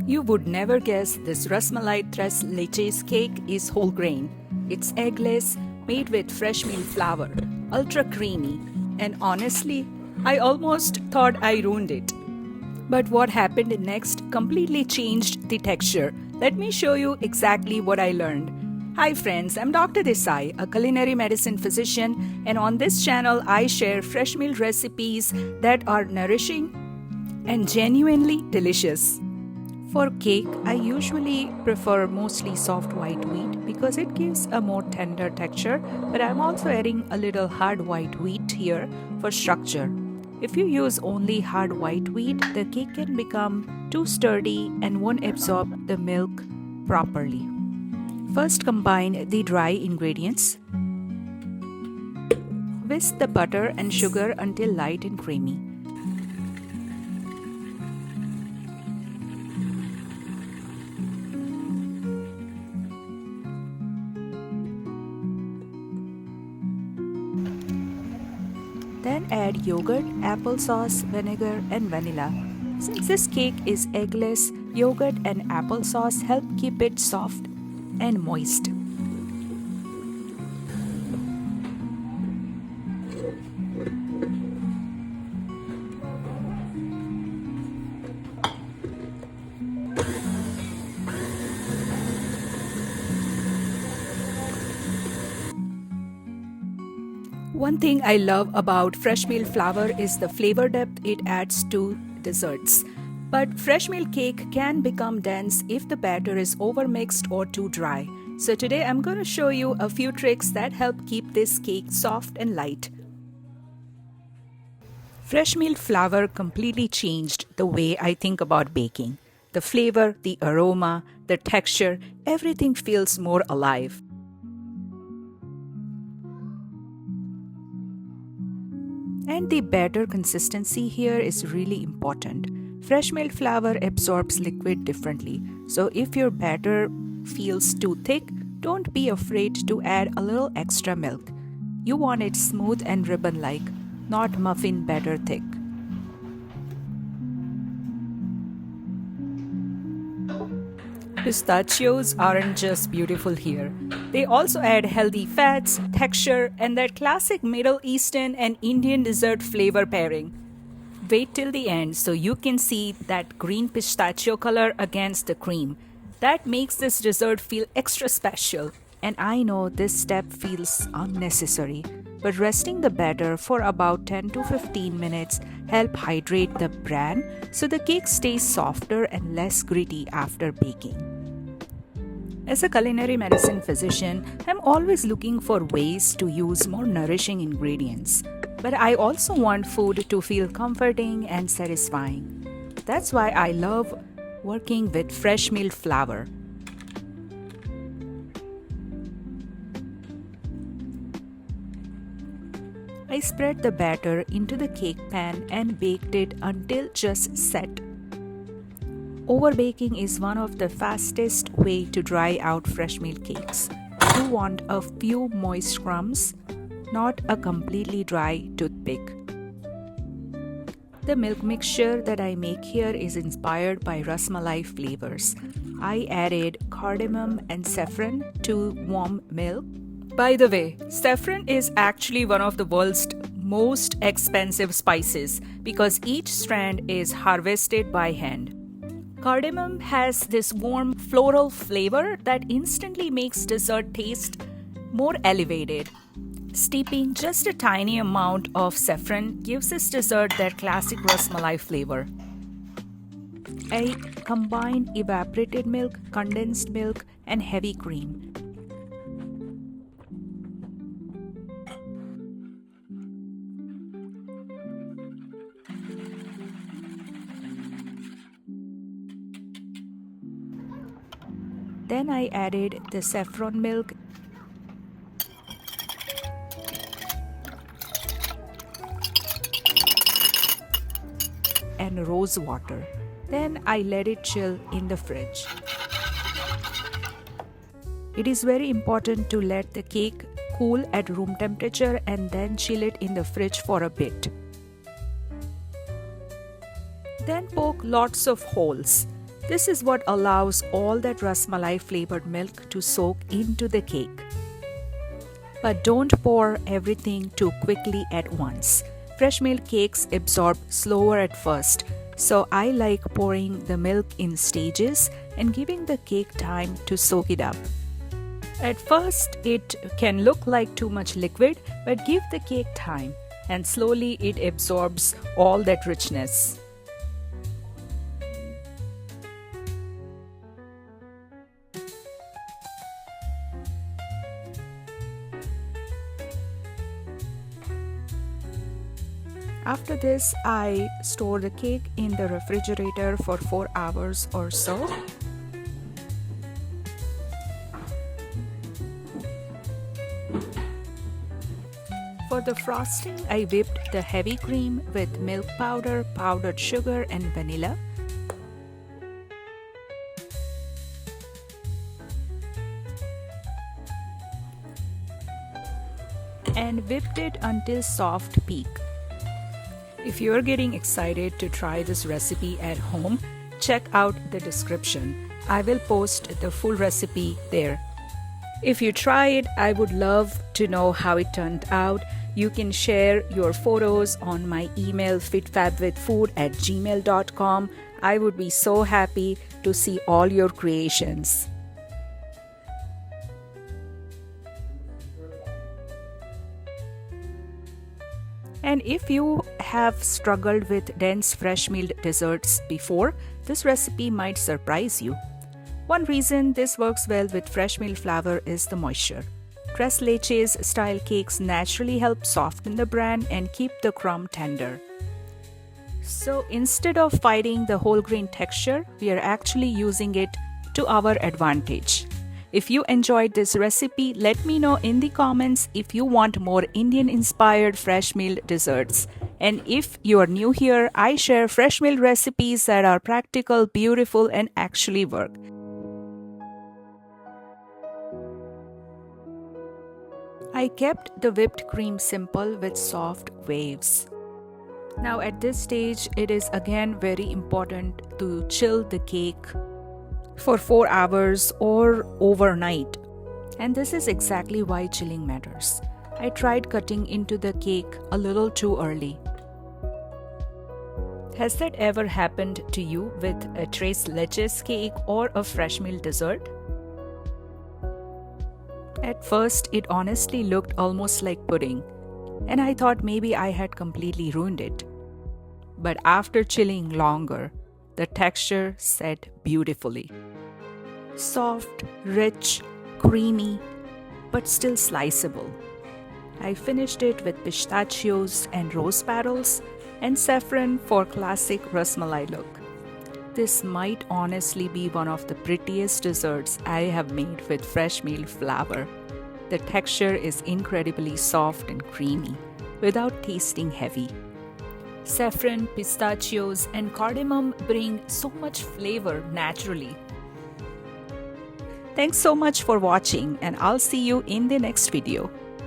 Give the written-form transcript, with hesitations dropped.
You would never guess this Ras Malai Tres Leches cake is whole grain. It's eggless, made with fresh milk flour, ultra creamy, and honestly, I almost thought I ruined it. But what happened next completely changed the texture. Let me show you exactly what I learned. Hi friends, I'm Dr. Desai, a culinary medicine physician, and on this channel I share fresh meal recipes that are nourishing and genuinely delicious. For cake, I usually prefer mostly soft white wheat because it gives a more tender texture, but I'm also adding a little hard white wheat here for structure. If you use only hard white wheat, the cake can become too sturdy and won't absorb the milk properly. First, combine the dry ingredients. Whisk the butter and sugar until light and creamy. Then add yogurt, applesauce, vinegar, and vanilla. Since this cake is eggless, yogurt and applesauce help keep it soft and moist. One thing I love about fresh milk flour is the flavor depth it adds to desserts. But fresh milk cake can become dense if the batter is overmixed or too dry. So today I'm going to show you a few tricks that help keep this cake soft and light. Fresh milk flour completely changed the way I think about baking. The flavor, the aroma, the texture, everything feels more alive. And the batter consistency here is really important. Fresh milk flour absorbs liquid differently, so if your batter feels too thick, don't be afraid to add a little extra milk. You want it smooth and ribbon-like, not muffin batter thick. Pistachios aren't just beautiful here. They also add healthy fats, texture, and that classic Middle Eastern and Indian dessert flavor pairing. Wait till the end so you can see that green pistachio color against the cream. That makes this dessert feel extra special. And I know this step feels unnecessary, but resting the batter for about 10 to 15 minutes help hydrate the bran so the cake stays softer and less gritty after baking. As a culinary medicine physician, I'm always looking for ways to use more nourishing ingredients. But I also want food to feel comforting and satisfying. That's why I love working with fresh milk flour. I spread the batter into the cake pan and baked it until just set. Overbaking is one of the fastest way to dry out fresh milk cakes. You want a few moist crumbs, not a completely dry toothpick. The milk mixture that I make here is inspired by Ras Malai flavors. I added cardamom and saffron to warm milk. By the way, saffron is actually one of the world's most expensive spices because each strand is harvested by hand. Cardamom has this warm floral flavor that instantly makes dessert taste more elevated. Steeping just a tiny amount of saffron gives this dessert that classic Ras Malai flavor. I combined evaporated milk, condensed milk, and heavy cream. Then I added the saffron milk and rose water. Then I let it chill in the fridge. It is very important to let the cake cool at room temperature and then chill it in the fridge for a bit. Then poke lots of holes. This is what allows all that Ras Malai flavored milk to soak into the cake. But don't pour everything too quickly at once. Fresh milk cakes absorb slower at first, so I like pouring the milk in stages and giving the cake time to soak it up. At first, it can look like too much liquid, but give the cake time, and slowly it absorbs all that richness. After this, I store the cake in the refrigerator for 4 hours or so. For the frosting, I whipped the heavy cream with milk powder, powdered sugar, and vanilla. And whipped it until soft peak. If you're getting excited to try this recipe at home, check out the description. I will post the full recipe there. If you try it, I would love to know how it turned out. You can share your photos on my email fitfabwithfood@gmail.com. I would be so happy to see all your creations. And if you have struggled with dense fresh milled desserts before, this recipe might surprise you. One reason this works well with fresh milled flour is the moisture. Tres Leches style cakes naturally help soften the bran and keep the crumb tender. So instead of fighting the whole grain texture, we are actually using it to our advantage. If you enjoyed this recipe, let me know in the comments if you want more Indian-inspired fresh milled desserts. And if you are new here, I share fresh milled recipes that are practical, beautiful, and actually work. I kept the whipped cream simple with soft waves. Now at this stage, it is again very important to chill the cake for 4 hours or overnight. And this is exactly why chilling matters. I tried cutting into the cake a little too early. Has that ever happened to you with a Tres Leches cake or a fresh milled dessert? At first, it honestly looked almost like pudding, and I thought maybe I had completely ruined it. But after chilling longer, the texture set beautifully. Soft, rich, creamy, but still sliceable. I finished it with pistachios and rose petals and saffron for classic Ras Malai look. This might honestly be one of the prettiest desserts I have made with fresh milled flour. The texture is incredibly soft and creamy without tasting heavy. Saffron, pistachios, and cardamom bring so much flavor naturally. Thanks so much for watching, and I'll see you in the next video.